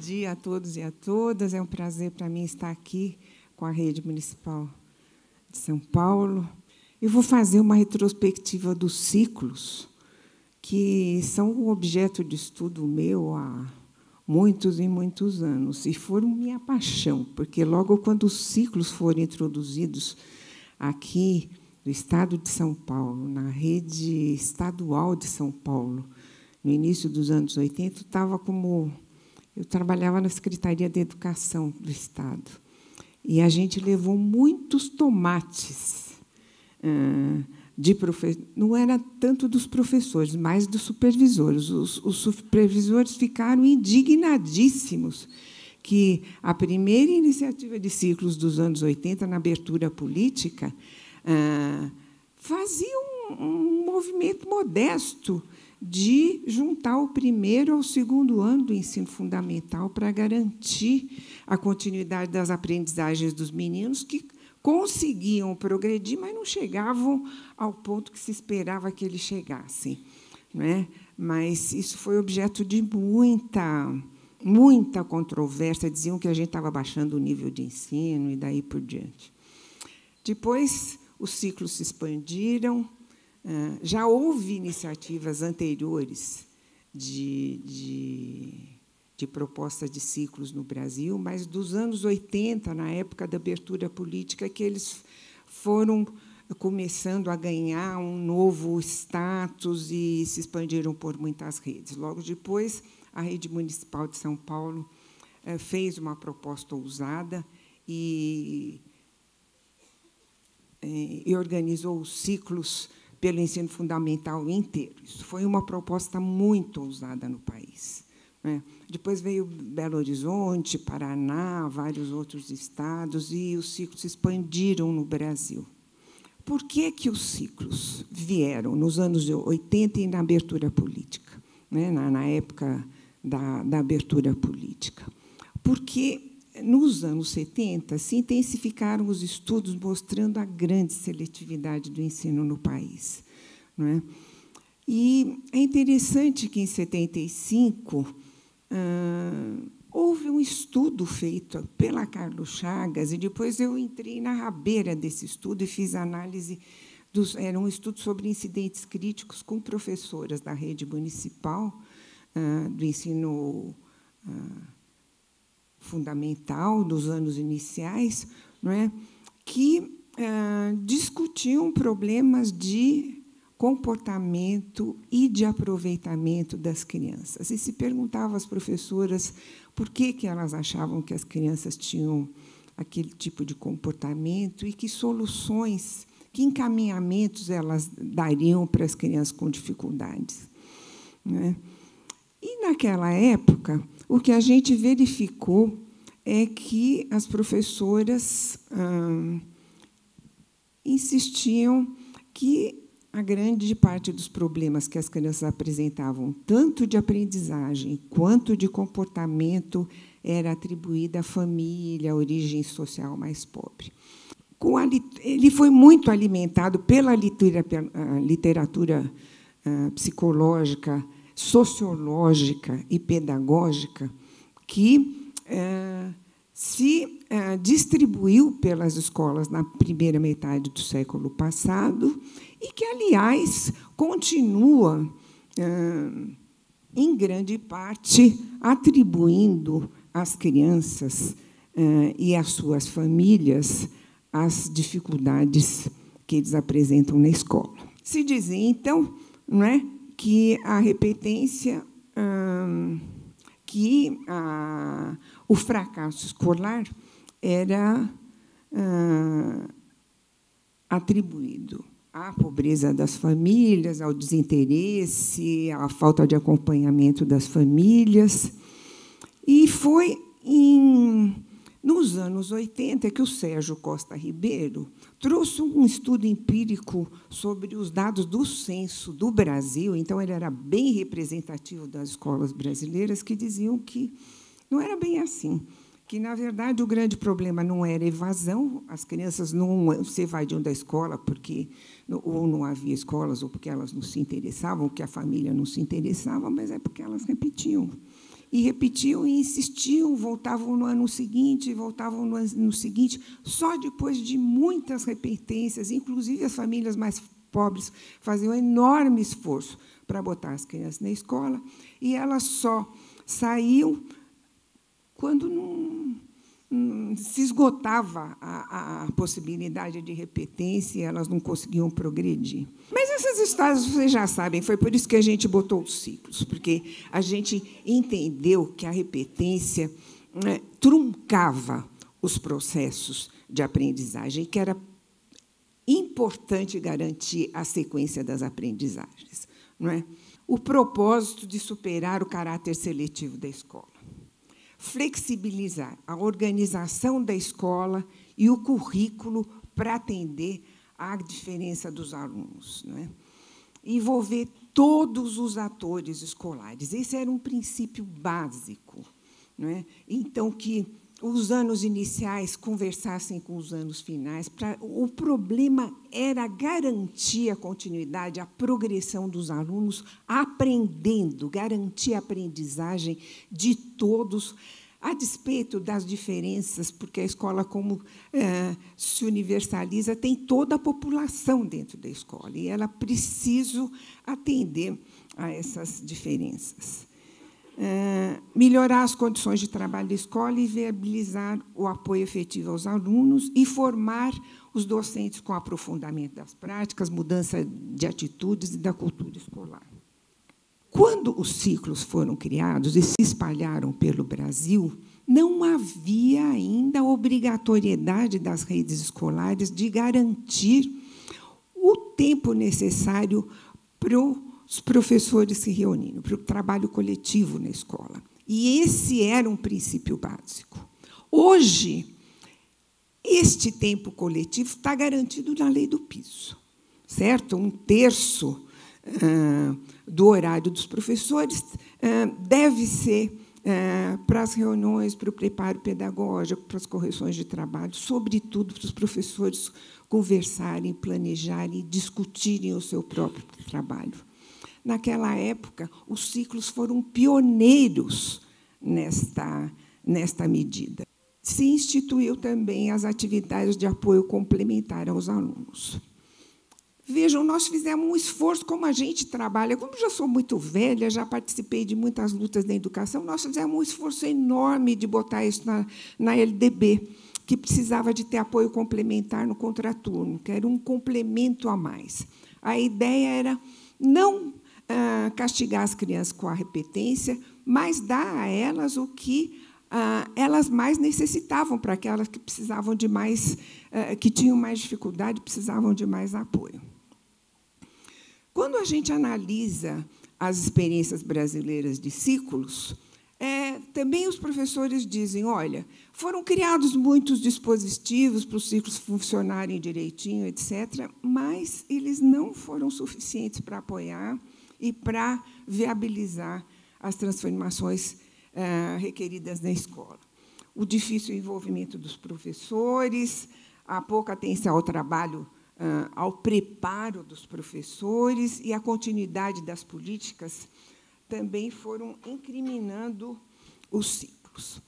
dia a todos e a todas. É um prazer para mim estar aqui com a Rede Municipal de São Paulo. Eu vou fazer uma retrospectiva dos ciclos, que são um objeto de estudo meu há muitos e muitos anos, e foram minha paixão, porque, logo quando os ciclos foram introduzidos aqui no Estado de São Paulo, na rede estadual de São Paulo, no início dos anos 80, eu trabalhava na Secretaria de Educação do Estado, e a gente levou muitos tomates não era tanto dos professores, mas dos supervisores. Os supervisores ficaram indignadíssimos que a primeira iniciativa de ciclos dos anos 80, na abertura política, fazia um movimento modesto de juntar o primeiro ao segundo ano do ensino fundamental para garantir a continuidade das aprendizagens dos meninos, que conseguiam progredir, mas não chegavam ao ponto que se esperava que eles chegassem, não é? Mas isso foi objeto de muita controvérsia. Diziam que a gente estava baixando o nível de ensino e daí por diante. Depois, os ciclos se expandiram. Já houve iniciativas anteriores de propostas de ciclos no Brasil, mas dos anos 80, na época da abertura política, que eles foram começando a ganhar um novo status e se expandiram por muitas redes. Logo depois, a Rede Municipal de São Paulo fez uma proposta ousada e organizou os ciclos pelo ensino fundamental inteiro. Isso foi uma proposta muito ousada no país. Depois veio Belo Horizonte, Paraná, vários outros estados, e os ciclos se expandiram no Brasil. Por que os ciclos vieram nos anos 80 e na abertura política, na época da abertura política? Porque, nos anos 70, se intensificaram os estudos mostrando a grande seletividade do ensino no país. E é interessante que, em 75, houve um estudo feito pela Carlos Chagas, e depois eu entrei na rabeira desse estudo e fiz análise. Era um estudo sobre incidentes críticos com professoras da rede municipal, do ensino fundamental, dos anos iniciais, que discutiam problemas de comportamento e de aproveitamento das crianças. E se perguntava às professoras por que elas achavam que as crianças tinham aquele tipo de comportamento e que soluções, que encaminhamentos elas dariam para as crianças com dificuldades. E, naquela época, o que a gente verificou é que as professoras insistiam que a grande parte dos problemas que as crianças apresentavam, tanto de aprendizagem quanto de comportamento, era atribuída à família, à origem social mais pobre. Ele foi muito alimentado pela literatura psicológica, sociológica e pedagógica, que se distribuiu pelas escolas na primeira metade do século passado e que, aliás, continua, em grande parte, atribuindo às crianças e às suas famílias as dificuldades que eles apresentam na escola. Se dizia, então, que a repetência, que o fracasso escolar era atribuído à pobreza das famílias, ao desinteresse, à falta de acompanhamento das famílias. E foi nos anos 80 que o Sérgio Costa Ribeiro trouxe um estudo empírico sobre os dados do censo do Brasil. Então, ele era bem representativo das escolas brasileiras, que diziam que não era bem assim, que, na verdade, o grande problema não era evasão, as crianças não se evadiam da escola porque ou não havia escolas, ou porque elas não se interessavam, ou porque a família não se interessava, mas é porque elas repetiam. e repetiam e insistiam, voltavam no ano seguinte, voltavam no ano seguinte, só depois de muitas repetências, inclusive as famílias mais pobres faziam um enorme esforço para botar as crianças na escola, e elas só saíam quando se esgotava a possibilidade de repetência e elas não conseguiam progredir. Mas essas histórias vocês já sabem, foi por isso que a gente botou os ciclos, porque a gente entendeu que a repetência truncava os processos de aprendizagem, que era importante garantir a sequência das aprendizagens. Não é? O propósito de superar o caráter seletivo da escola. Flexibilizar a organização da escola e o currículo para atender à diferença dos alunos. Não é? Envolver todos os atores escolares. Esse era um princípio básico. Não é? Então, que os anos iniciais conversassem com os anos finais. O problema era garantir a continuidade, a progressão dos alunos aprendendo, garantir a aprendizagem de todos, a despeito das diferenças, porque a escola, como se universaliza, tem toda a população dentro da escola, e ela precisa atender a essas diferenças. Melhorar as condições de trabalho da escola e viabilizar o apoio efetivo aos alunos e formar os docentes com aprofundamento das práticas, mudança de atitudes e da cultura escolar. Quando os ciclos foram criados e se espalharam pelo Brasil, não havia ainda a obrigatoriedade das redes escolares de garantir o tempo necessário para os professores se reunindo, para o trabalho coletivo na escola. E esse era um princípio básico. Hoje, este tempo coletivo está garantido na lei do piso, certo? 1/3 do horário dos professores deve ser para as reuniões, para o preparo pedagógico, para as correções de trabalho, sobretudo para os professores conversarem, planejarem e discutirem o seu próprio trabalho. Naquela época, os ciclos foram pioneiros nesta medida. Se instituiu também as atividades de apoio complementar aos alunos. Vejam, nós fizemos um esforço, como a gente trabalha, como já sou muito velha, já participei de muitas lutas da educação, nós fizemos um esforço enorme de botar isso na LDB, que precisava de ter apoio complementar no contraturno, que era um complemento a mais. A ideia era não castigar as crianças com a repetência, mas dar a elas o que elas mais necessitavam, para aquelas que precisavam de mais, que tinham mais dificuldade, precisavam de mais apoio. Quando a gente analisa as experiências brasileiras de ciclos, também os professores dizem, olha, foram criados muitos dispositivos para os ciclos funcionarem direitinho, etc., mas eles não foram suficientes para apoiar e para viabilizar as transformações requeridas na escola. O difícil envolvimento dos professores, a pouca atenção ao trabalho, ao preparo dos professores e a continuidade das políticas também foram incriminando os ciclos.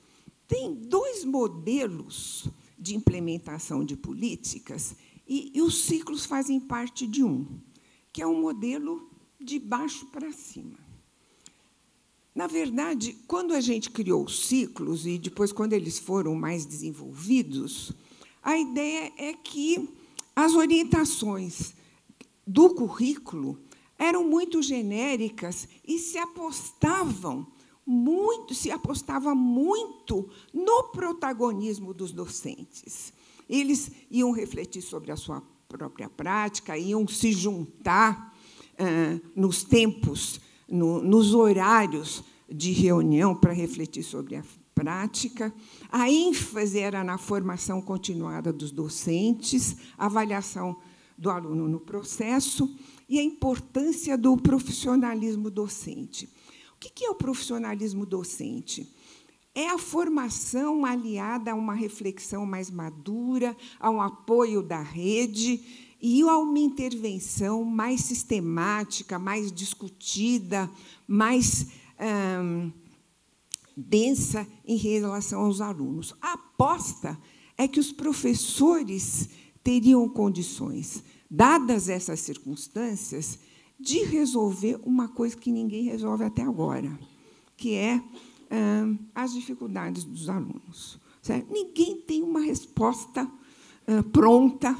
Tem 2 modelos de implementação de políticas e os ciclos fazem parte de um, que é um modelo de baixo para cima. Na verdade, quando a gente criou os ciclos, e depois, quando eles foram mais desenvolvidos, a ideia é que as orientações do currículo eram muito genéricas e se apostava muito no protagonismo dos docentes. Eles iam refletir sobre a sua própria prática, iam se juntar nos tempos, nos horários de reunião para refletir sobre a prática. A ênfase era na formação continuada dos docentes, avaliação do aluno no processo e a importância do profissionalismo docente. O que é o profissionalismo docente? É a formação aliada a uma reflexão mais madura, a um apoio da rede e a uma intervenção mais sistemática, mais discutida, mais densa em relação aos alunos. A aposta é que os professores teriam condições, dadas essas circunstâncias, de resolver uma coisa que ninguém resolve até agora, que é as dificuldades dos alunos. Certo? Ninguém tem uma resposta pronta,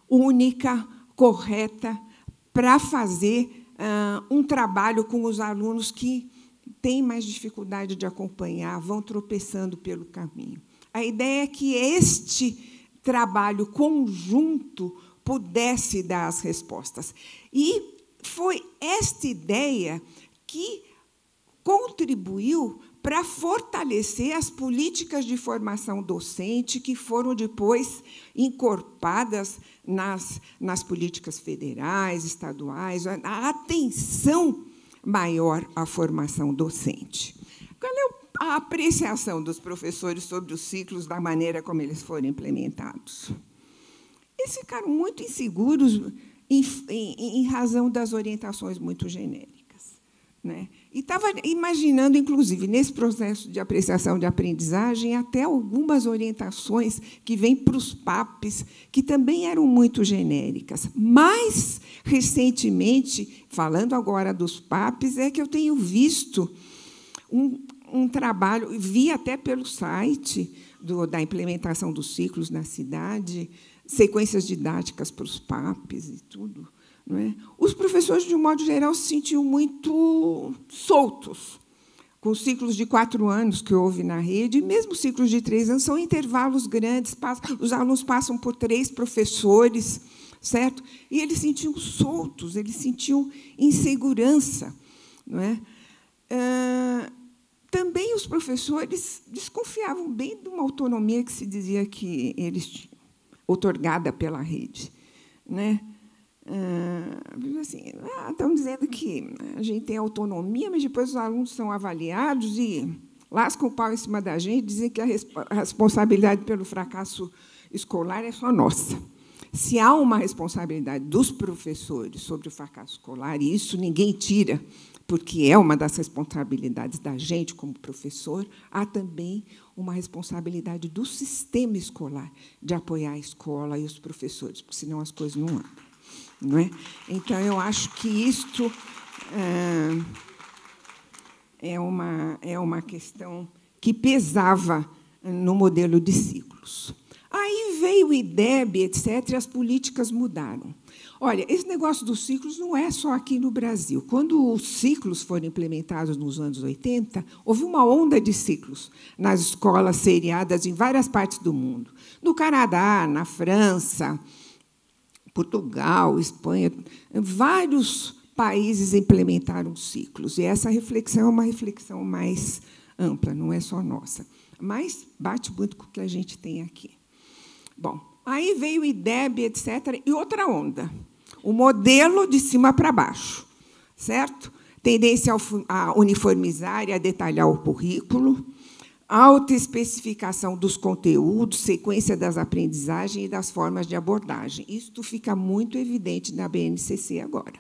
única, correta, para fazer um trabalho com os alunos que têm mais dificuldade de acompanhar, vão tropeçando pelo caminho. A ideia é que este trabalho conjunto pudesse dar as respostas. E foi esta ideia que contribuiu para fortalecer as políticas de formação docente que foram depois encorpadas nas políticas federais, estaduais, a atenção maior à formação docente. Qual é a apreciação dos professores sobre os ciclos da maneira como eles foram implementados? Eles ficaram muito inseguros em razão das orientações muito genéricas, né? E estava imaginando, inclusive, nesse processo de apreciação de aprendizagem, até algumas orientações que vêm para os PAPs, que também eram muito genéricas. Mais recentemente, falando agora dos PAPs, é que eu tenho visto um trabalho, vi até pelo site da implementação dos ciclos na cidade, sequências didáticas para os PAPs e tudo. Não é? Os professores, de um modo geral, se sentiam muito soltos, com os ciclos de 4 anos que houve na rede, e mesmo ciclos de 3 anos, são intervalos grandes, os alunos passam por 3 professores, certo? E eles se sentiam soltos, eles sentiam insegurança. Não é? Também os professores desconfiavam bem de uma autonomia que se dizia que eles tinham, outorgada pela rede. Né? Assim, estão dizendo que a gente tem autonomia, mas depois os alunos são avaliados e lascam o pau em cima da gente, dizem que a responsabilidade pelo fracasso escolar é só nossa. Se há uma responsabilidade dos professores sobre o fracasso escolar, e isso ninguém tira, porque é uma das responsabilidades da gente como professor, há também uma responsabilidade do sistema escolar de apoiar a escola e os professores, porque senão as coisas não andam. Não é? Então, eu acho que isto é uma questão que pesava no modelo de ciclos. Aí veio o IDEB, etc., e as políticas mudaram. Olha, esse negócio dos ciclos não é só aqui no Brasil. Quando os ciclos foram implementados nos anos 80, houve uma onda de ciclos nas escolas seriadas em várias partes do mundo. No Canadá, na França, Portugal, Espanha, vários países implementaram ciclos. E essa reflexão é uma reflexão mais ampla, não é só nossa. Mas bate muito com o que a gente tem aqui. Bom, aí veio o IDEB, etc., e outra onda. O modelo de cima para baixo, certo? Tendência a uniformizar e a detalhar o currículo, autoespecificação dos conteúdos, sequência das aprendizagens e das formas de abordagem. Isso fica muito evidente na BNCC agora.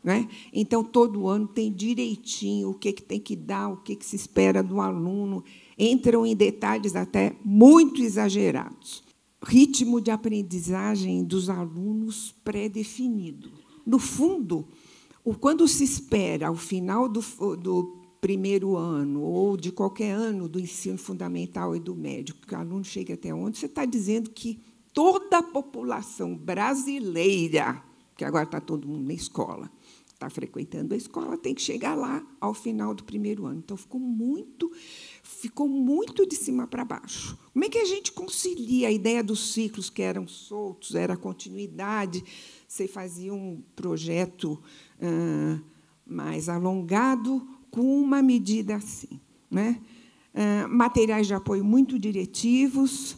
Né? Então, todo ano tem direitinho o que tem que dar, o que se espera do aluno, entram em detalhes até muito exagerados. Ritmo de aprendizagem dos alunos pré-definido. No fundo, quando se espera, ao final do primeiro ano, ou de qualquer ano do ensino fundamental e do médio, que o aluno chegue até onde, você está dizendo que toda a população brasileira, que agora está todo mundo na escola, está frequentando a escola, tem que chegar lá ao final do primeiro ano. Então, ficou muito de cima para baixo. Como é que a gente concilia a ideia dos ciclos que eram soltos, era a continuidade, você fazia um projeto mais alongado, com uma medida assim, né? Materiais de apoio muito diretivos.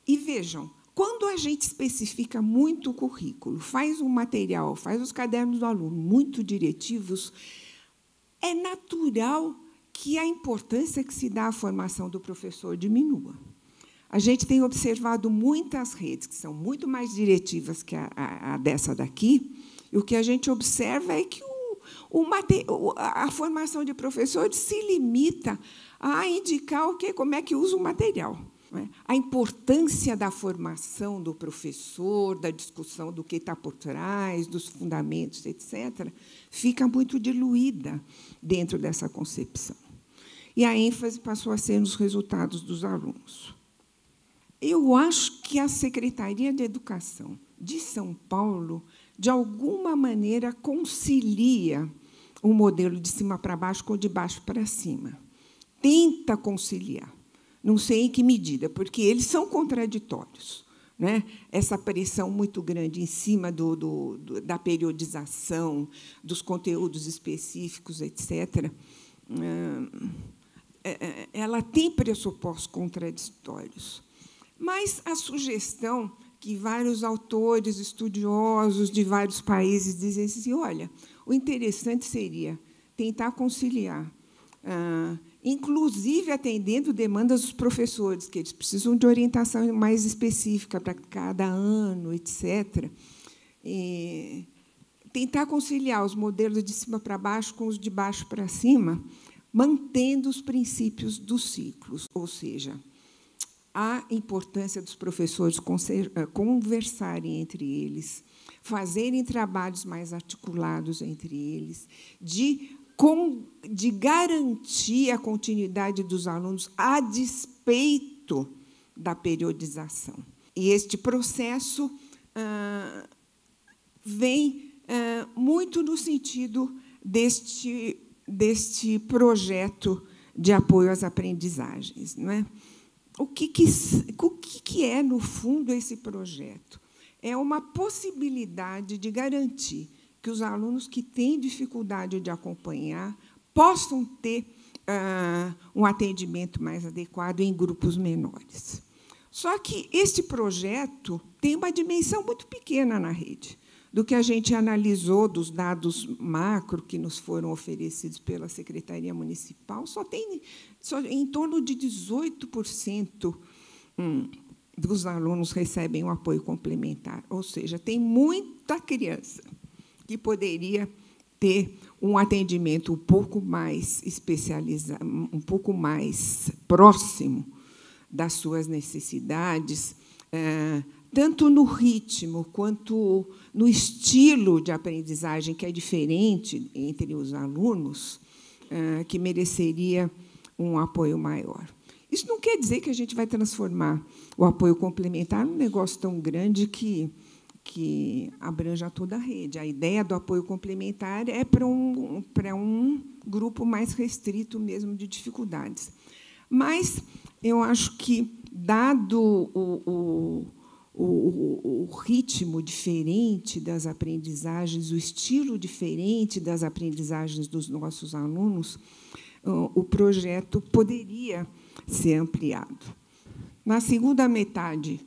E, vejam, quando a gente especifica muito o currículo, faz um material, faz os cadernos do aluno muito diretivos, é natural que a importância que se dá à formação do professor diminua. A gente tem observado muitas redes que são muito mais diretivas que a dessa daqui, e o que a gente observa é que a formação de professores se limita a indicar como é que usa o material. A importância da formação do professor, da discussão do que está por trás, dos fundamentos, etc., fica muito diluída dentro dessa concepção. E a ênfase passou a ser nos resultados dos alunos. Eu acho que a Secretaria de Educação de São Paulo, de alguma maneira, concilia o modelo de cima para baixo com o de baixo para cima. Tenta conciliar. Não sei em que medida, porque eles são contraditórios. Né? Essa pressão muito grande em cima da periodização, dos conteúdos específicos, etc., ela tem pressupostos contraditórios. Mas a sugestão que vários autores, estudiosos de vários países dizem assim, olha, o interessante seria tentar conciliar, inclusive atendendo demandas dos professores, que eles precisam de orientação mais específica para cada ano, etc. E tentar conciliar os modelos de cima para baixo com os de baixo para cima, mantendo os princípios dos ciclos, ou seja, a importância dos professores conversarem entre eles, fazerem trabalhos mais articulados entre eles, de garantir a continuidade dos alunos a despeito da periodização. E este processo vem muito no sentido deste projeto de apoio às aprendizagens. Não é? O que é, no fundo, esse projeto? É uma possibilidade de garantir que os alunos que têm dificuldade de acompanhar possam ter um atendimento mais adequado em grupos menores. Só que este projeto tem uma dimensão muito pequena na rede. Do que a gente analisou dos dados macro que nos foram oferecidos pela Secretaria Municipal, só em torno de 18% dos alunos recebem um apoio complementar. Ou seja, tem muita criança que poderia ter um atendimento um pouco mais especializado, um pouco mais próximo das suas necessidades, tanto no ritmo quanto no estilo de aprendizagem, que é diferente entre os alunos, que mereceria um apoio maior. Isso não quer dizer que a gente vai transformar o apoio complementar num negócio tão grande que abranja toda a rede. A ideia do apoio complementar é para um grupo mais restrito mesmo de dificuldades. Mas eu acho que, dado o ritmo diferente das aprendizagens, o estilo diferente das aprendizagens dos nossos alunos, o projeto poderia ser ampliado. Na segunda metade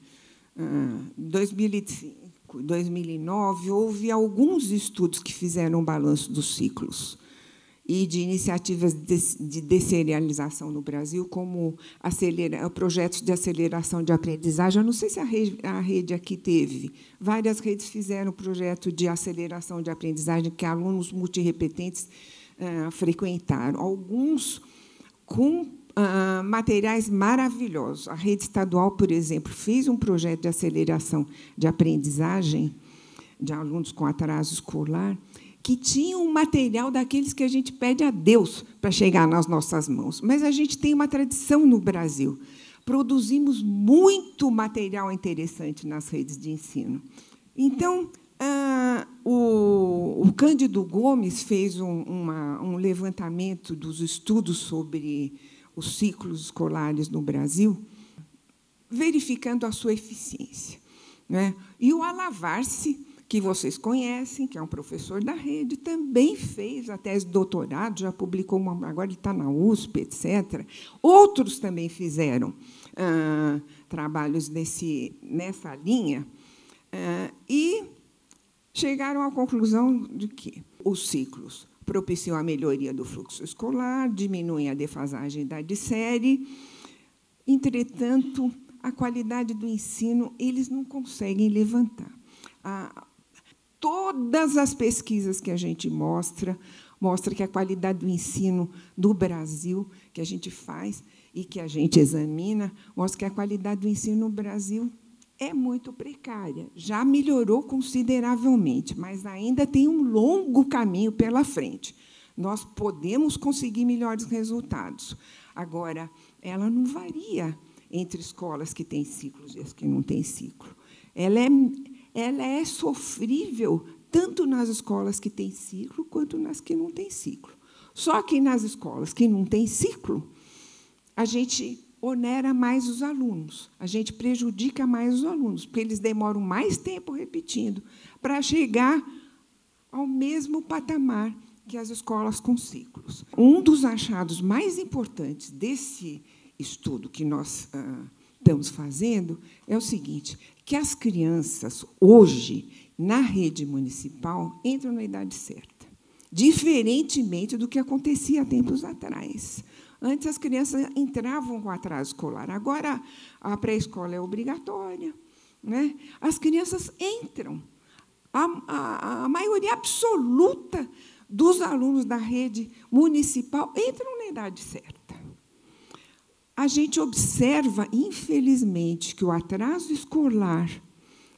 de 2005, 2009, houve alguns estudos que fizeram um balanço dos ciclos e de iniciativas de desserialização no Brasil, como projetos de aceleração de aprendizagem. Eu não sei se a rede aqui teve. Várias redes fizeram projeto de aceleração de aprendizagem que alunos multirrepetentes frequentaram. Alguns com materiais maravilhosos. A rede estadual, por exemplo, fez um projeto de aceleração de aprendizagem de alunos com atraso escolar, que tinha um material daqueles que a gente pede a Deus para chegar nas nossas mãos. Mas a gente tem uma tradição no Brasil. Produzimos muito material interessante nas redes de ensino. Então, o Cândido Gomes fez um levantamento dos estudos sobre os ciclos escolares no Brasil, verificando a sua eficiência. Né? E o Alavarce, que vocês conhecem, que é um professor da rede, também fez a tese de doutorado, já publicou agora ele está na USP, etc. Outros também fizeram trabalhos nessa linha e chegaram à conclusão de que os ciclos propiciam a melhoria do fluxo escolar, diminuem a defasagem da de série. Entretanto, a qualidade do ensino eles não conseguem levantar. Todas as pesquisas que a gente mostra que a qualidade do ensino do Brasil, que a gente faz e que a gente examina, mostra que a qualidade do ensino no Brasil é muito precária. Já melhorou consideravelmente, mas ainda tem um longo caminho pela frente. Nós podemos conseguir melhores resultados. Agora, ela não varia entre escolas que têm ciclos e as que não têm ciclo. Ela é sofrível tanto nas escolas que têm ciclo quanto nas que não têm ciclo. Só que nas escolas que não têm ciclo, a gente onera mais os alunos, a gente prejudica mais os alunos, porque eles demoram mais tempo repetindo para chegar ao mesmo patamar que as escolas com ciclos. Um dos achados mais importantes desse estudo que nós estamos fazendo é o seguinte, que as crianças, hoje, na rede municipal, entram na idade certa, diferentemente do que acontecia há tempos atrás. Antes, as crianças entravam com atraso escolar. Agora, a pré-escola é obrigatória, né? As crianças entram. A maioria absoluta dos alunos da rede municipal entram na idade certa. A gente observa, infelizmente, que o atraso escolar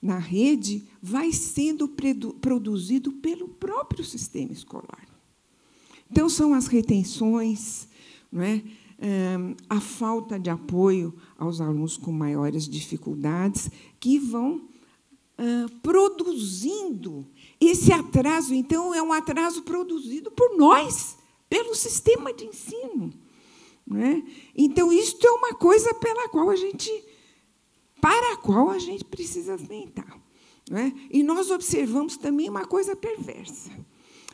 na rede vai sendo produzido pelo próprio sistema escolar. Então, são as retenções, não é? A falta de apoio aos alunos com maiores dificuldades, que vão produzindo esse atraso. Então, é um atraso produzido por nós, pelo sistema de ensino. Não é? Então, isto é uma coisa para a qual a gente precisa atentar. Não é? E nós observamos também uma coisa perversa.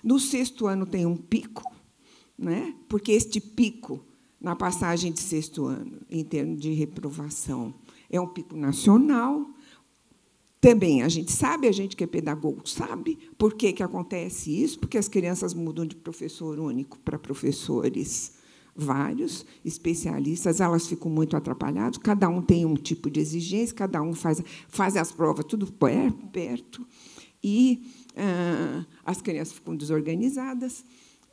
No 6º ano tem um pico, né? Porque este pico, na passagem de 6º ano, em termos de reprovação, é um pico nacional. Também a gente que é pedagogo sabe por que acontece isso, porque as crianças mudam de professor único para professores vários, especialistas, elas ficam muito atrapalhadas, cada um tem um tipo de exigência, cada um faz as provas tudo perto, e as crianças ficam desorganizadas,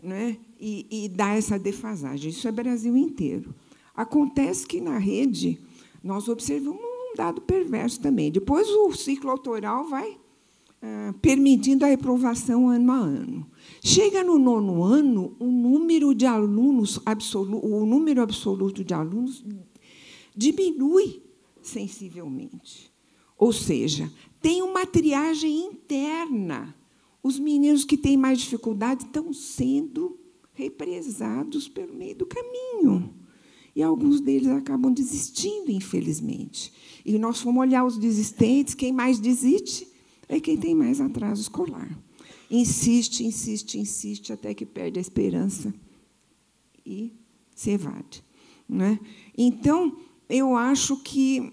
né? E dá essa defasagem. Isso é Brasil inteiro. Acontece que, na rede, nós observamos um dado perverso também. Depois, o ciclo autoral vai permitindo a reprovação ano a ano. Chega no 9º ano, o número absoluto de alunos diminui sensivelmente. Ou seja, tem uma triagem interna. Os meninos que têm mais dificuldade estão sendo represados pelo meio do caminho. E alguns deles acabam desistindo, infelizmente. E nós fomos olhar os desistentes, quem mais desiste é quem tem mais atraso escolar. Insiste, insiste, insiste, até que perde a esperança e se evade. Não é? Então, eu acho que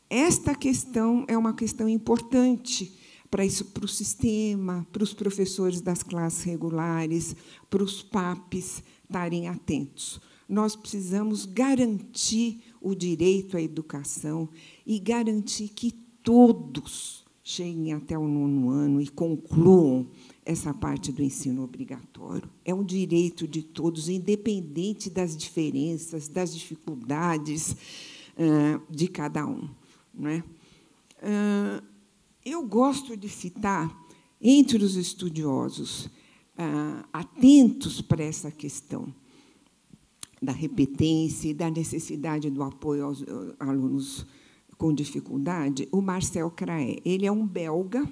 esta questão é uma questão importante para o sistema, para os professores das classes regulares, para os PAPs estarem atentos. Nós precisamos garantir o direito à educação e garantir que todos cheguem até o 9º ano e concluam essa parte do ensino obrigatório. É um direito de todos, independente das diferenças, das dificuldades de cada um. Não é? Eu gosto de citar, entre os estudiosos atentos para essa questão da repetência e da necessidade do apoio aos alunos com dificuldade, o Marcel Craé. Ele é um belga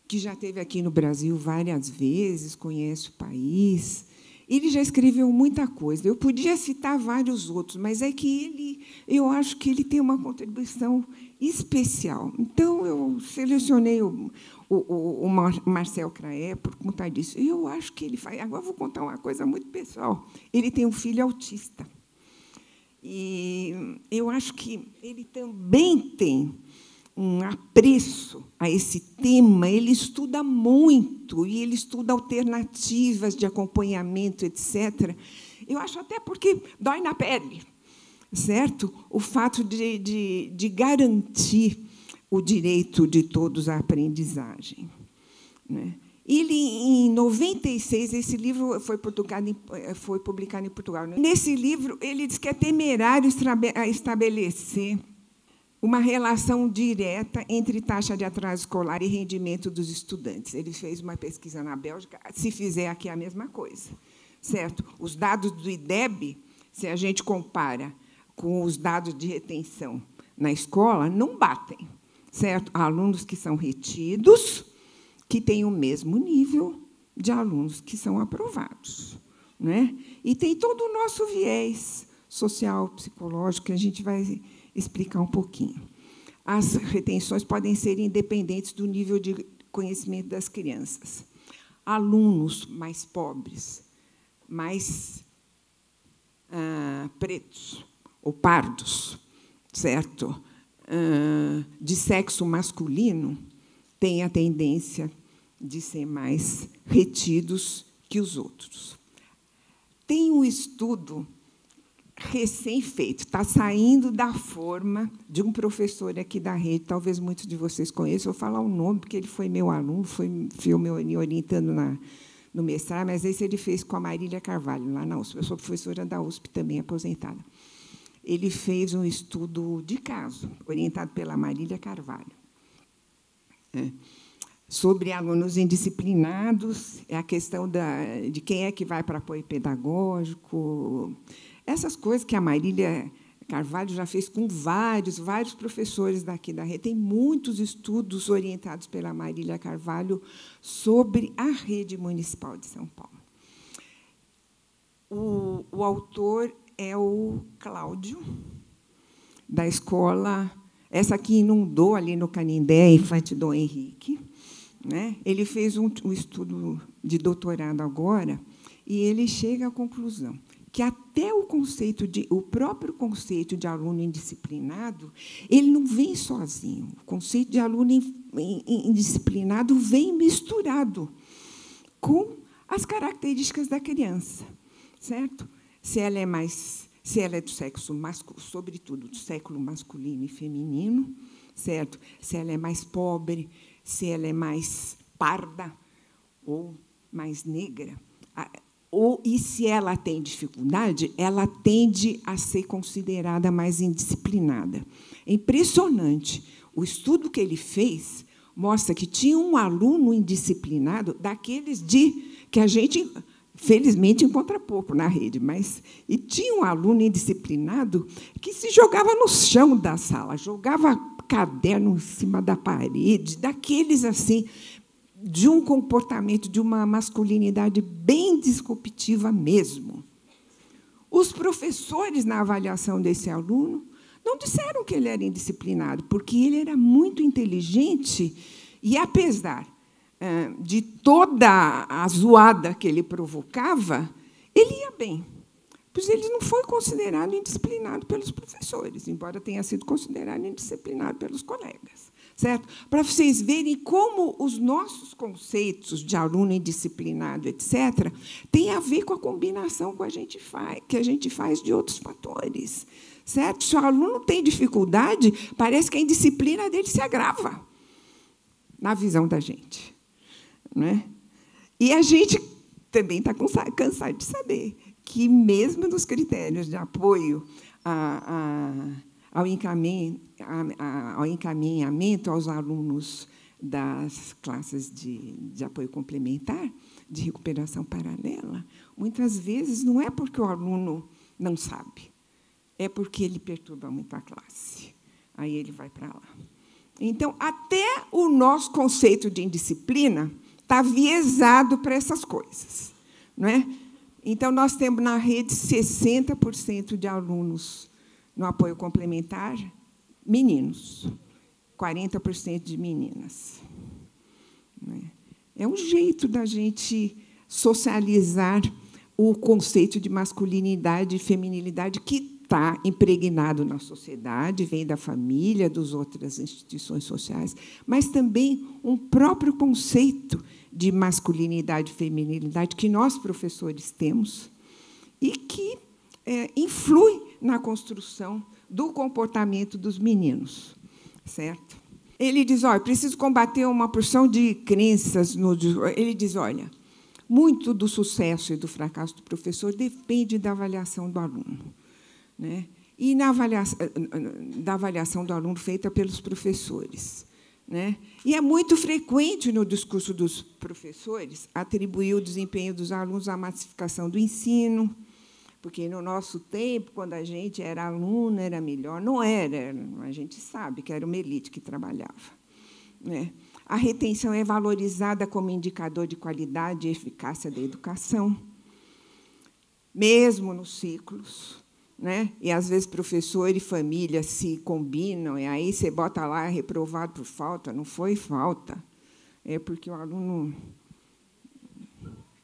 que já esteve aqui no Brasil várias vezes, conhece o país. Ele já escreveu muita coisa. Eu podia citar vários outros, mas é que eu acho que ele tem uma contribuição especial. Então, eu selecionei o Marcel Craé por conta disso. E eu acho que ele faz. Agora, vou contar uma coisa muito pessoal. Ele tem um filho autista. E eu acho que ele também tem um apreço a esse tema. Ele estuda muito, e ele estuda alternativas de acompanhamento, etc. Eu acho até porque dói na pele, certo? O fato de garantir o direito de todos à aprendizagem. né? Ele, em 96, esse livro foi publicado em Portugal. Nesse livro, ele diz que é temerário estabelecer uma relação direta entre taxa de atraso escolar e rendimento dos estudantes. Ele fez uma pesquisa na Bélgica, se fizer aqui a mesma coisa, certo? Os dados do IDEB, se a gente compara com os dados de retenção na escola, não batem, certo? Há alunos que são retidos, que têm o mesmo nível de alunos que são aprovados, né? E tem todo o nosso viés social, psicológico, que a gente vai explicar um pouquinho. As retenções podem ser independentes do nível de conhecimento das crianças. Alunos mais pobres, mais pretos ou pardos, certo? De sexo masculino, têm a tendência de ser mais retidos que os outros. Tem um estudo recém-feito, está saindo da forma de um professor aqui da rede, talvez muitos de vocês conheçam, vou falar o nome, porque ele foi meu aluno, foi me orientando no mestrado, mas esse ele fez com a Marília Carvalho, lá na USP. Eu sou professora da USP, também aposentada. Ele fez um estudo de caso, orientado pela Marília Carvalho, sobre alunos indisciplinados, a questão de quem é que vai para apoio pedagógico, essas coisas que a Marília Carvalho já fez com vários professores daqui da rede. Tem muitos estudos orientados pela Marília Carvalho sobre a rede municipal de São Paulo. O autor é o Cláudio, da escola, essa que inundou ali no Canindé, Infante Dom Henrique, né? Ele fez um estudo de doutorado agora, e ele chega à conclusão que até o próprio conceito de aluno indisciplinado, ele não vem sozinho. O conceito de aluno indisciplinado vem misturado com as características da criança, certo? Se ela é do sexo masculino, sobretudo do sexo masculino e feminino, certo? Se ela é mais pobre, se ela é mais parda ou mais negra, e se ela tem dificuldade, ela tende a ser considerada mais indisciplinada. É impressionante. O estudo que ele fez mostra que tinha um aluno indisciplinado, daqueles que a gente, felizmente, encontra pouco na rede, e tinha um aluno indisciplinado que se jogava no chão da sala, jogava caderno em cima da parede, daqueles assim, de um comportamento, de uma masculinidade bem disruptiva mesmo. Os professores, na avaliação desse aluno, não disseram que ele era indisciplinado, porque ele era muito inteligente e, apesar de toda a zoada que ele provocava, ele ia bem. Pois ele não foi considerado indisciplinado pelos professores, embora tenha sido considerado indisciplinado pelos colegas. Certo? Para vocês verem como os nossos conceitos de aluno indisciplinado, etc., têm a ver com a combinação que a gente faz de outros fatores. Certo? Se o aluno tem dificuldade, parece que a indisciplina dele se agrava, na visão da gente. Não é? E a gente também está cansado de saber que, mesmo nos critérios de apoio ao encaminhamento aos alunos das classes de apoio complementar, de recuperação paralela, muitas vezes não é porque o aluno não sabe, é porque ele perturba muito a classe. Aí ele vai para lá. Então, até o nosso conceito de indisciplina está viesado para essas coisas, não é? Então, nós temos na rede 60% de alunos no apoio complementar, meninos, 40% de meninas. É um jeito da gente socializar o conceito de masculinidade e feminilidade que está impregnado na sociedade, vem da família, das outras instituições sociais, mas também um próprio conceito de masculinidade e feminilidade que nós, professores, temos e que influi na construção do comportamento dos meninos, certo? Ele diz, olha, preciso combater uma porção de crenças. Ele diz, olha, muito do sucesso e do fracasso do professor depende da avaliação do aluno, né? E da avaliação do aluno feita pelos professores, né? E é muito frequente no discurso dos professores atribuir o desempenho dos alunos à massificação do ensino, porque, no nosso tempo, quando a gente era aluno, era melhor. Não era, a gente sabe que era uma elite que trabalhava, né? A retenção é valorizada como indicador de qualidade e eficácia da educação, mesmo nos ciclos, né? E, às vezes, professor e família se combinam, e aí você bota lá reprovado por falta. Não foi falta, é porque o aluno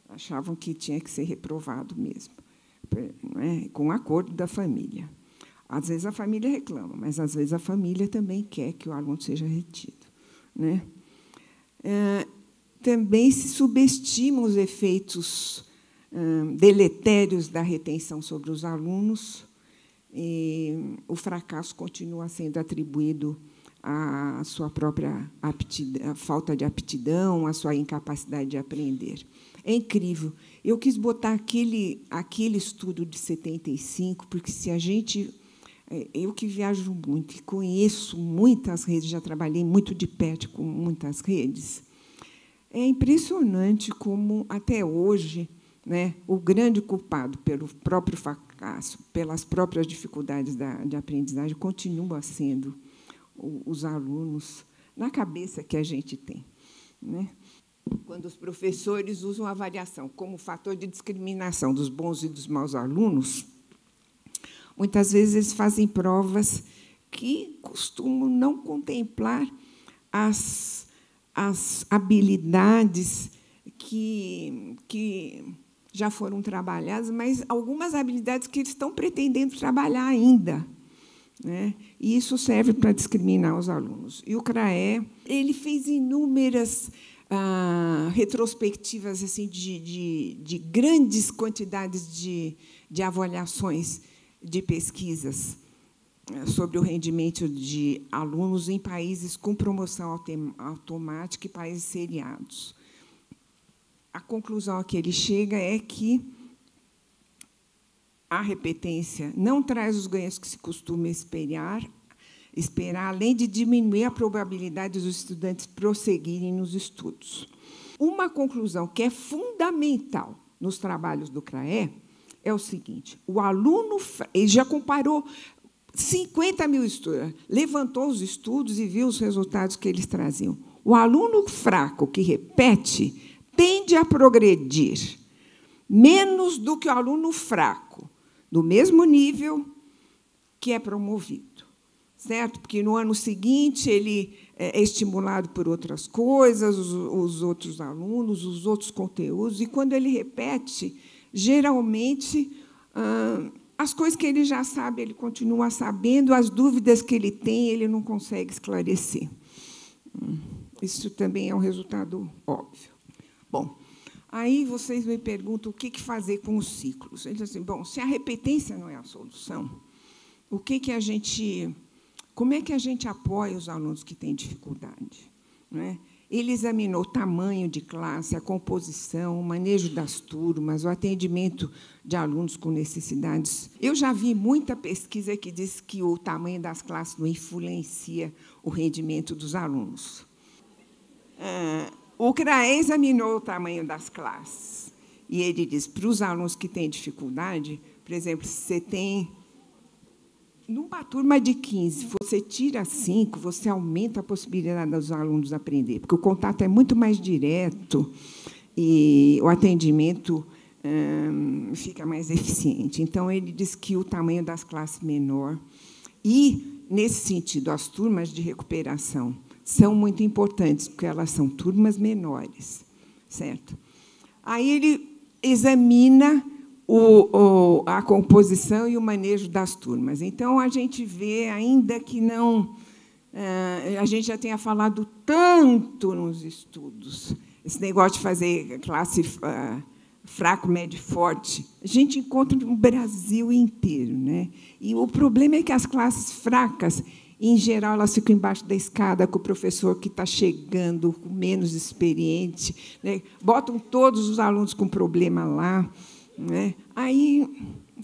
achavam que tinha que ser reprovado mesmo, né? Com acordo da família. Às vezes, a família reclama, mas, às vezes, a família também quer que o aluno seja retido, né? Também se subestimam os efeitos deletérios da retenção sobre os alunos, e o fracasso continua sendo atribuído à sua própria aptidão, à falta de aptidão, à sua incapacidade de aprender. É incrível. Eu quis botar aquele estudo de 75, porque, se a gente... Eu, que viajo muito e conheço muitas redes, já trabalhei muito de perto com muitas redes, é impressionante como, até hoje, né, o grande culpado pelo próprio fracasso, pelas próprias dificuldades de aprendizagem, continua sendo os alunos, na cabeça que a gente tem, né? Quando os professores usam a avaliação como fator de discriminação dos bons e dos maus alunos, muitas vezes eles fazem provas que costumam não contemplar as habilidades que já foram trabalhadas, mas algumas habilidades que eles estão pretendendo trabalhar ainda, né? E isso serve para discriminar os alunos. E o CRAE ele fez inúmeras retrospectivas assim, de grandes quantidades de avaliações de pesquisas sobre o rendimento de alunos em países com promoção automática e países seriados. A conclusão a que ele chega é que a repetência não traz os ganhos que se costuma esperar, além de diminuir a probabilidade dos estudantes prosseguirem nos estudos. Uma conclusão que é fundamental nos trabalhos do CRAE é o seguinte: o aluno, ele já comparou 50 mil estudos, levantou os estudos e viu os resultados que eles traziam. O aluno fraco que repete tende a progredir menos do que o aluno fraco, do mesmo nível, que é promovido, certo? Porque, no ano seguinte, ele é estimulado por outras coisas, os outros alunos, os outros conteúdos, e, quando ele repete, geralmente, as coisas que ele já sabe, ele continua sabendo, as dúvidas que ele tem, ele não consegue esclarecer. Isso também é um resultado óbvio. Bom, aí vocês me perguntam o que fazer com os ciclos. Eles dizem, bom, se a repetência não é a solução, como é que a gente apoia os alunos que têm dificuldade, né? Ele examinou o tamanho de classe, a composição, o manejo das turmas, o atendimento de alunos com necessidades. Eu já vi muita pesquisa que diz que o tamanho das classes não influencia o rendimento dos alunos. O CRAE examinou o tamanho das classes, e ele diz, para os alunos que têm dificuldade, por exemplo, se você tem... Numa turma de 15, você tira 5, você aumenta a possibilidade dos alunos aprender, porque o contato é muito mais direto e o atendimento fica mais eficiente. Então, ele diz que o tamanho das classes menor e, nesse sentido, as turmas de recuperação são muito importantes, porque elas são turmas menores, certo? Aí ele examina a composição e o manejo das turmas. Então, a gente vê, ainda que não... a gente já tenha falado tanto nos estudos, esse negócio de fazer classe fraco, médio e forte, a gente encontra no Brasil inteiro, né? E o problema é que as classes fracas, Em geral, elas ficam embaixo da escada com o professor que está chegando, menos experiente, né? Botam todos os alunos com problema lá, né? Aí,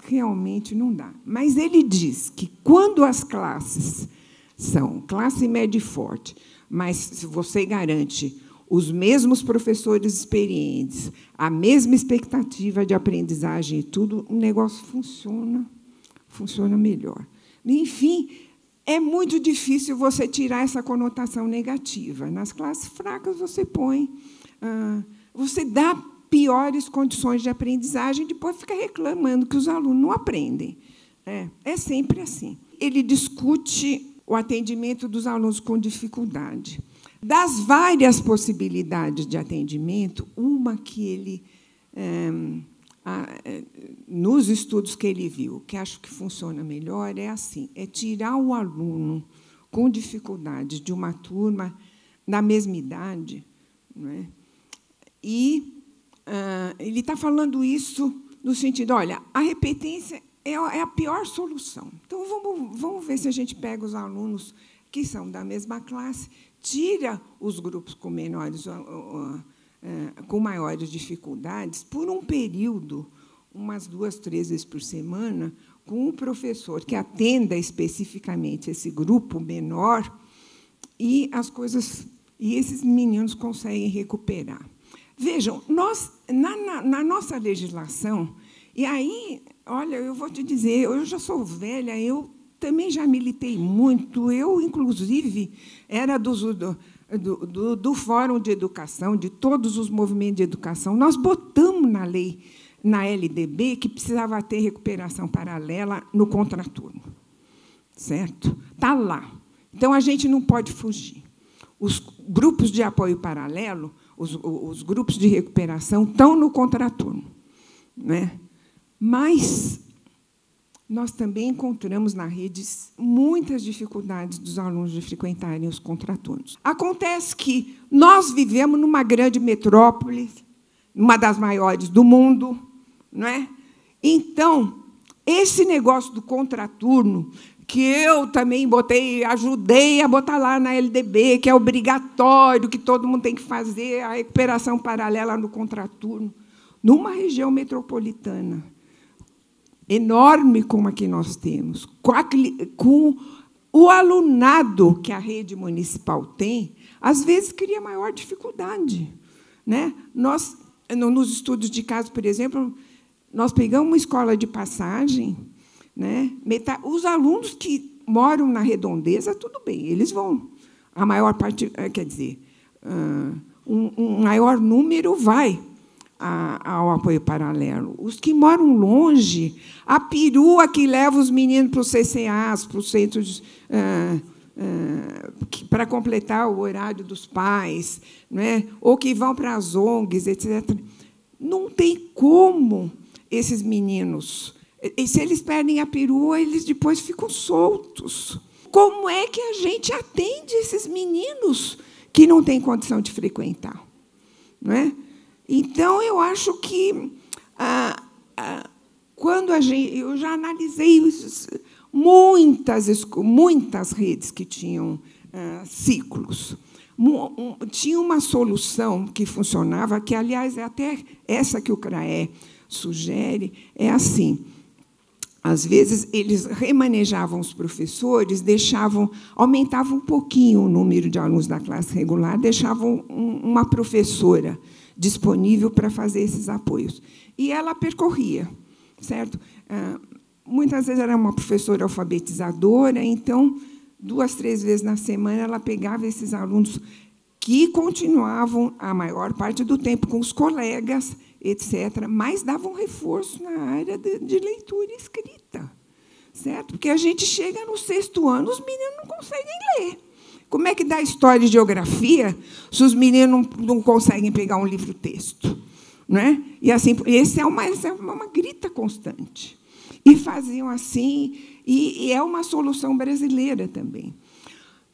realmente, não dá. Mas ele diz que, quando as classes são classe média e forte, mas se você garante os mesmos professores experientes, a mesma expectativa de aprendizagem e tudo, o negócio funciona melhor. Enfim, é muito difícil você tirar essa conotação negativa. Nas classes fracas, você põe, você dá piores condições de aprendizagem, depois fica reclamando que os alunos não aprendem. É sempre assim. Ele discute o atendimento dos alunos com dificuldade. Das várias possibilidades de atendimento, uma que ele, nos estudos que ele viu, que acho que funciona melhor, é assim: é tirar o aluno com dificuldade de uma turma da mesma idade, não é? E ele está falando isso no sentido, olha, a repetência é a pior solução. Então, vamos ver se a gente pega os alunos que são da mesma classe, tira os grupos com maiores dificuldades por um período, umas 2, 3 vezes por semana, com um professor que atenda especificamente esse grupo menor, e esses meninos conseguem recuperar. Vejam, nós, na nossa legislação, e aí, olha, eu vou te dizer, eu já sou velha, eu também já militei muito, eu, inclusive, era do Fórum de Educação, de todos os movimentos de educação. Nós botamos na lei, na LDB, que precisava ter recuperação paralela no contraturno. Certo? Está lá. Então, a gente não pode fugir. Os grupos de apoio paralelo, os grupos de recuperação, estão no contraturno, né? Mas nós também encontramos na rede muitas dificuldades dos alunos de frequentarem os contraturnos. Acontece que nós vivemos numa grande metrópole, uma das maiores do mundo, não é? Então, esse negócio do contraturno, que eu também ajudei a botar lá na LDB, que é obrigatório, que todo mundo tem que fazer a recuperação paralela no contraturno, numa região metropolitana enorme como a que nós temos, com o alunado que a rede municipal tem, às vezes cria maior dificuldade, né? Nós, nos estudos de caso, por exemplo, nós pegamos uma escola de Passagem, né? Os alunos que moram na redondeza, tudo bem, eles vão. A maior parte, quer dizer, um maior número vai ao apoio paralelo. Os que moram longe, a perua que leva os meninos para os CCAs, para os centros para completar o horário dos pais, não é? Ou que vão para as ONGs, etc. Não tem como esses meninos. E se eles perdem a perua, eles depois ficam soltos. Como é que a gente atende esses meninos que não têm condição de frequentar? Não é? Então, eu acho que, quando eu já analisei muitas redes que tinham ciclos, tinha uma solução que funcionava, que, aliás, é até essa que o CRAE sugere, é assim. Às vezes, eles remanejavam os professores, aumentavam um pouquinho o número de alunos da classe regular, deixavam uma professora disponível para fazer esses apoios. E ela percorria, certo? Muitas vezes era uma professora alfabetizadora, então, 2, 3 vezes na semana, ela pegava esses alunos que continuavam a maior parte do tempo com os colegas, etc., mas davam reforço na área de leitura e escrita, certo? Porque a gente chega no 6º ano, os meninos não conseguem ler. Como é que dá história e geografia se os meninos não conseguem pegar um livro-texto? Não é? E assim, essa é uma grita constante. E faziam assim, e é uma solução brasileira também.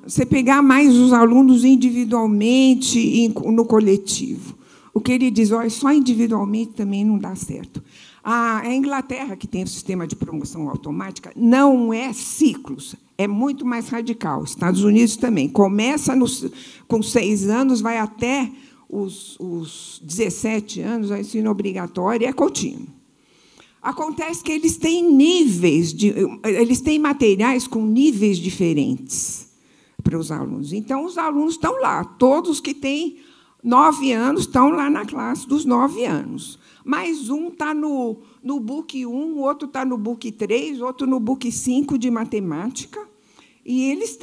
Você pegar mais os alunos individualmente e no coletivo. O que ele diz, olha, só individualmente também não dá certo. A Inglaterra, que tem o sistema de promoção automática, não é ciclos, é muito mais radical. Estados Unidos também. Começa com 6 anos, vai até os 17 anos, o ensino obrigatório é contínuo. Acontece que eles têm eles têm materiais com níveis diferentes para os alunos. Então, os alunos estão lá. Todos que têm 9 anos estão lá na classe dos 9 anos. Mais um está no book 1, outro está no book 3, outro no book 5 de matemática. E eles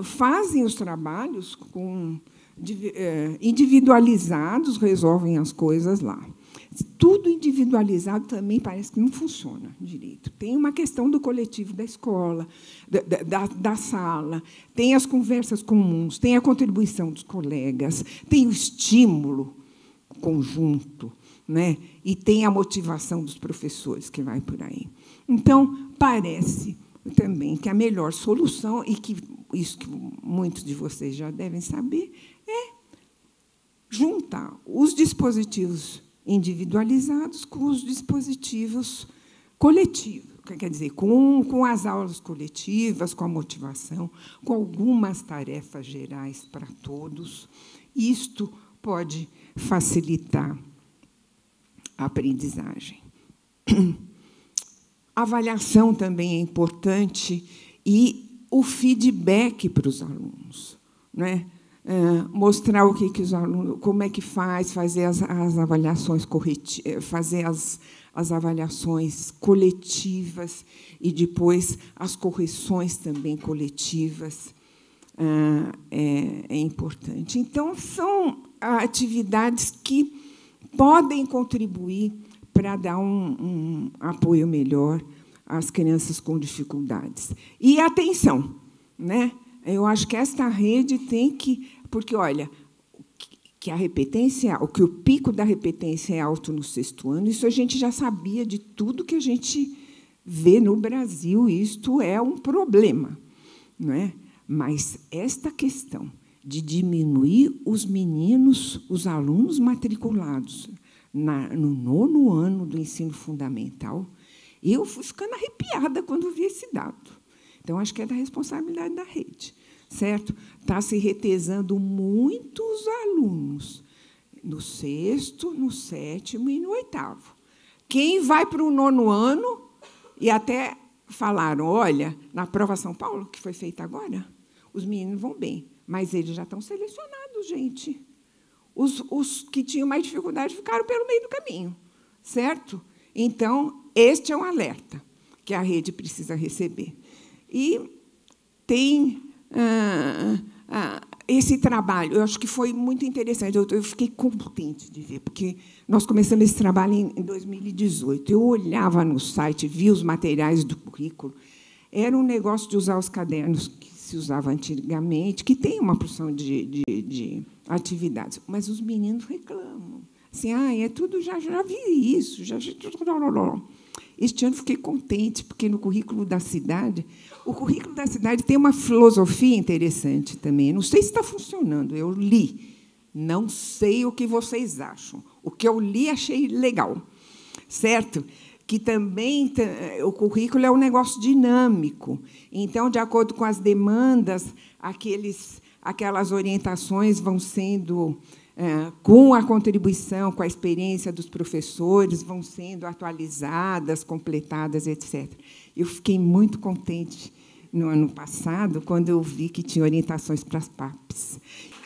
fazem os trabalhos individualizados, resolvem as coisas lá. Tudo individualizado também parece que não funciona direito. Tem uma questão do coletivo da escola, da sala, tem as conversas comuns, tem a contribuição dos colegas, tem o estímulo conjunto, né? E tem a motivação dos professores, que vai por aí. Então, parece também que a melhor solução, e que isso que muitos de vocês já devem saber, é juntar os dispositivos individualizados com os dispositivos coletivos, quer dizer, com as aulas coletivas, com a motivação, com algumas tarefas gerais para todos. Isto pode facilitar a aprendizagem. A avaliação também é importante e o feedback para os alunos, né? Mostrar o que os alunos, como é que fazer as avaliações corretivas, fazer as avaliações coletivas e depois as correções também coletivas é importante. Então, são atividades que podem contribuir para dar um apoio melhor às crianças com dificuldades. E atenção, né? Eu acho que esta rede tem que... Porque, olha, que a repetência, que o pico da repetência é alto no 6º ano, isso a gente já sabia de tudo que a gente vê no Brasil, isto é um problema, não é? Mas esta questão de diminuir os meninos, os alunos matriculados no 9º ano do ensino fundamental, eu fui ficando arrepiada quando vi esse dado. Então, acho que é da responsabilidade da rede, certo? Está se retesando muitos alunos no 6º, no 7º e no 8º. Quem vai para o 9º ano, e até falaram, olha, na prova São Paulo, que foi feita agora, os meninos vão bem, mas eles já estão selecionados, gente. Os que tinham mais dificuldade ficaram pelo meio do caminho, certo? Então, este é um alerta que a rede precisa receber. E tem esse trabalho, eu acho que foi muito interessante, eu fiquei contente de ver, porque nós começamos esse trabalho em 2018. Eu olhava no site, via os materiais do currículo, era um negócio de usar os cadernos que se usava antigamente, que tem uma porção de atividades, mas os meninos reclamam. Assim, é tudo, já vi isso, Este ano fiquei contente, porque no currículo da cidade, o currículo da cidade tem uma filosofia interessante também. Não sei se está funcionando, eu li. Não sei o que vocês acham. O que eu li, achei legal, certo? Que também o currículo é um negócio dinâmico. Então, de acordo com as demandas, aquelas orientações vão sendo... com a contribuição, com a experiência dos professores, vão sendo atualizadas, completadas, etc. Eu fiquei muito contente no ano passado, quando eu vi que tinha orientações para as PAPs.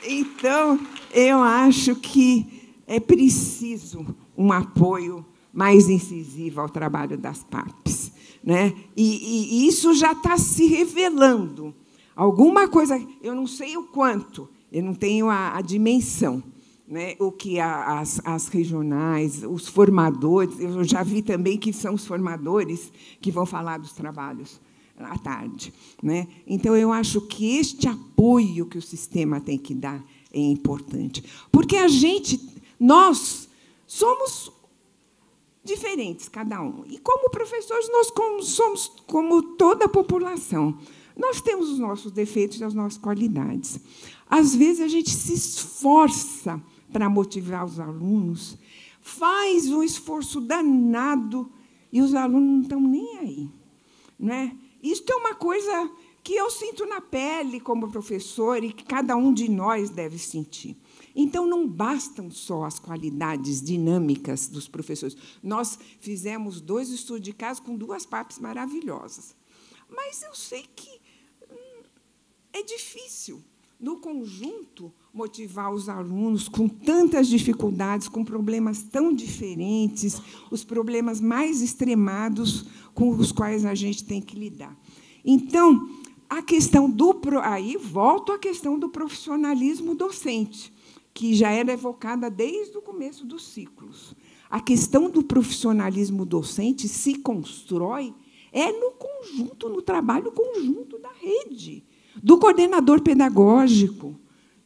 Então, eu acho que é preciso um apoio mais incisivo ao trabalho das PAPs, né? E isso já está se revelando. Alguma coisa, eu não sei o quanto, eu não tenho a dimensão, né, o que as regionais, os formadores, eu já vi também que são os formadores que vão falar dos trabalhos à tarde, né? Então, eu acho que este apoio que o sistema tem que dar é importante, porque nós somos diferentes, cada um, e, como professores, nós somos como toda a população. Nós temos os nossos defeitos e as nossas qualidades. Às vezes, a gente se esforça para motivar os alunos, faz um esforço danado e os alunos não estão nem aí, não é? Isto é uma coisa que eu sinto na pele como professor e que cada um de nós deve sentir. Então, não bastam só as qualidades dinâmicas dos professores. Nós fizemos 2 estudos de caso com 2 partes maravilhosas. Mas eu sei que é difícil, no conjunto, motivar os alunos com tantas dificuldades, com problemas tão diferentes, os problemas mais extremados com os quais a gente tem que lidar. Então, a questão do... Aí, volto à questão do profissionalismo docente, que já era evocada desde o começo dos ciclos. A questão do profissionalismo docente se constrói no conjunto, no trabalho conjunto da rede, do coordenador pedagógico,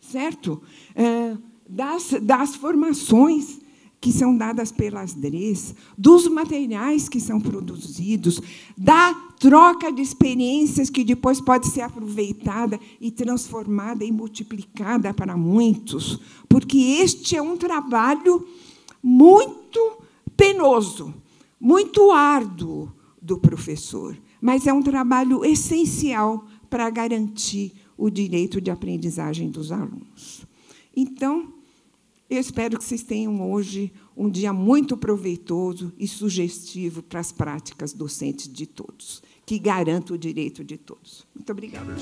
certo? Das formações que são dadas pelas DREs, dos materiais que são produzidos, da troca de experiências que depois pode ser aproveitada e transformada e multiplicada para muitos, porque este é um trabalho muito penoso, muito árduo do professor, mas é um trabalho essencial para garantir o direito de aprendizagem dos alunos. Então, eu espero que vocês tenham hoje um dia muito proveitoso e sugestivo para as práticas docentes de todos, que garanta o direito de todos. Muito obrigada.